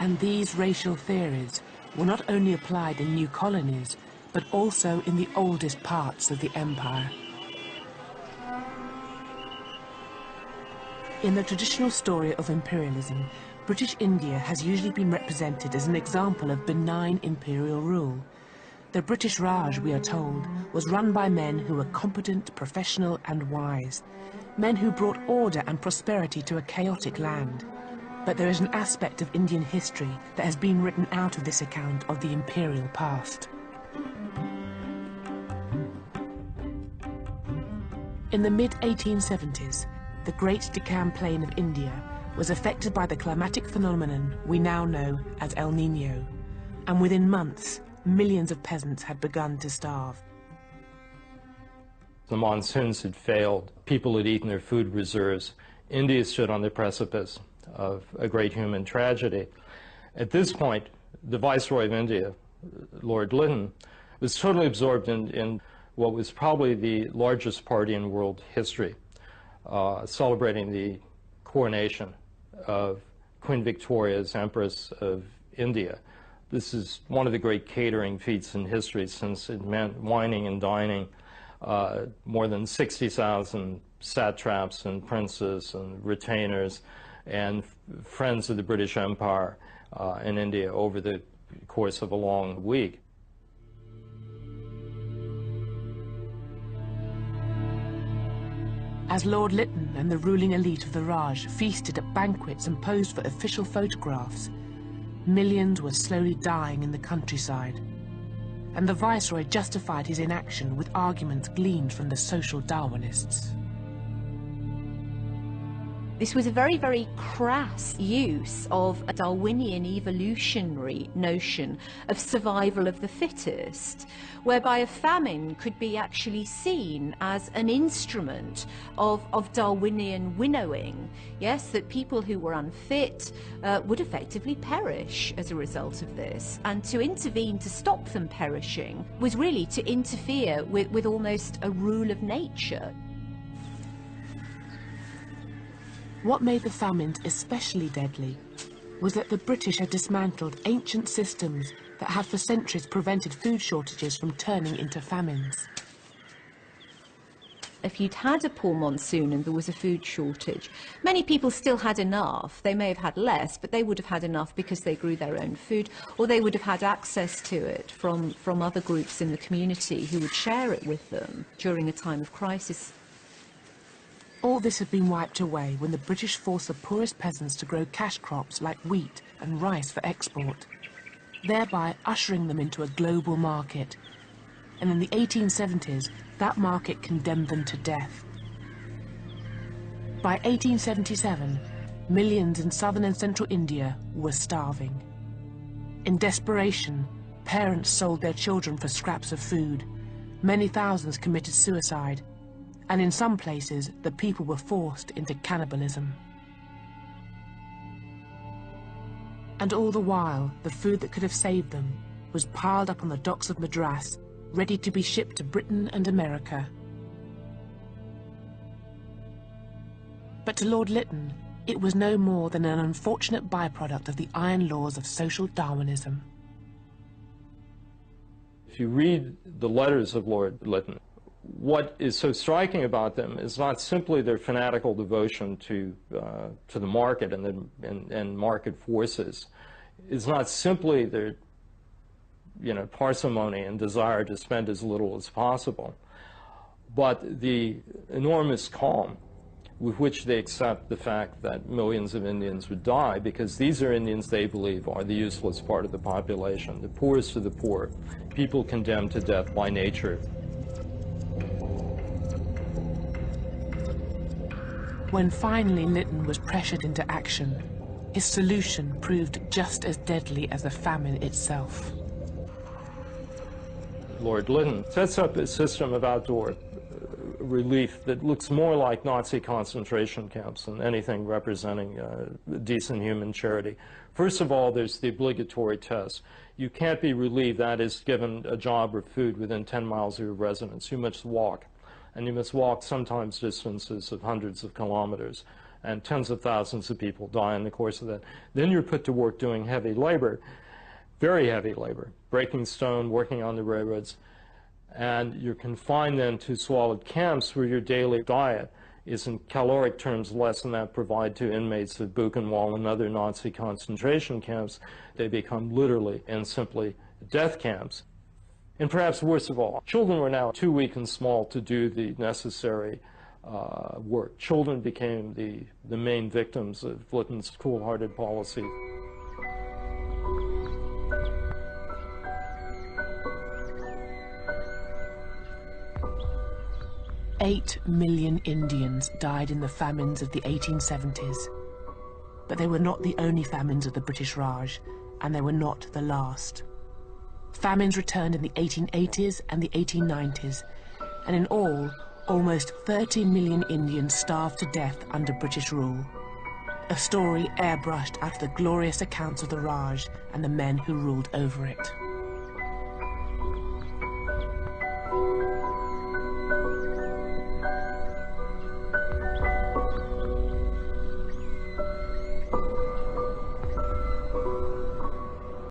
And these racial theories were not only applied in new colonies, but also in the oldest parts of the empire. In the traditional story of imperialism, British India has usually been represented as an example of benign imperial rule. The British Raj, we are told, was run by men who were competent, professional and wise, men who brought order and prosperity to a chaotic land. But there is an aspect of Indian history that has been written out of this account of the imperial past. In the mid-1870s, the Great Deccan Plain of India was affected by the climatic phenomenon we now know as El Niño, and within months, millions of peasants had begun to starve. The monsoons had failed, people had eaten their food reserves. India stood on the precipice of a great human tragedy. At this point, the Viceroy of India, Lord Lytton, was totally absorbed in what was probably the largest party in world history, celebrating the coronation of Queen Victoria as Empress of India. This is one of the great catering feats in history, since it meant wining and dining more than 60,000 satraps and princes and retainers and friends of the British Empire in India over the course of a long week. As Lord Lytton and the ruling elite of the Raj feasted at banquets and posed for official photographs, millions were slowly dying in the countryside, and the Viceroy justified his inaction with arguments gleaned from the social Darwinists. This was a very, very crass use of a Darwinian evolutionary notion of survival of the fittest, whereby a famine could be actually seen as an instrument of Darwinian winnowing. Yes, that people who were unfit would effectively perish as a result of this, and to intervene to stop them perishing was really to interfere with almost a rule of nature. What made the famines especially deadly was that the British had dismantled ancient systems that had for centuries prevented food shortages from turning into famines. If you'd had a poor monsoon and there was a food shortage, many people still had enough. They may have had less, but they would have had enough because they grew their own food, or they would have had access to it from other groups in the community who would share it with them during a time of crisis. All this had been wiped away when the British forced the poorest peasants to grow cash crops like wheat and rice for export, thereby ushering them into a global market. And in the 1870s, that market condemned them to death. By 1877, millions in southern and central India were starving. In desperation, parents sold their children for scraps of food. Many thousands committed suicide. And in some places, the people were forced into cannibalism. And all the while, the food that could have saved them was piled up on the docks of Madras, ready to be shipped to Britain and America. But to Lord Lytton, it was no more than an unfortunate byproduct of the iron laws of social Darwinism. If you read the letters of Lord Lytton, what is so striking about them is not simply their fanatical devotion to the market and market forces. It's not simply their parsimony and desire to spend as little as possible, but the enormous calm with which they accept the fact that millions of Indians would die, because these are Indians they believe are the useless part of the population, the poorest of the poor, people condemned to death by nature. When finally Lytton was pressured into action, his solution proved just as deadly as the famine itself. Lord Lytton sets up a system of outdoor relief that looks more like Nazi concentration camps than anything representing decent human charity. First of all, there's the obligatory test. You can't be relieved, that is, given a job or food within 10 miles of your residence. You must walk. And you must walk sometimes distances of hundreds of kilometers. and tens of thousands of people die in the course of that. Then you're put to work doing heavy labor, very heavy labor, breaking stone, working on the railroads, and you're confined then to squalid camps where your daily diet is in caloric terms less than that provided to inmates of Buchenwald and other Nazi concentration camps. They become literally and simply death camps. And perhaps worst of all, children were now too weak and small to do the necessary work. Children became the main victims of Lytton's cool-hearted policy. Eight million Indians died in the famines of the 1870s. But they were not the only famines of the British Raj, and they were not the last. Famines returned in the 1880s and the 1890s, and in all, almost 30 million Indians starved to death under British rule. A story airbrushed out of the glorious accounts of the Raj and the men who ruled over it.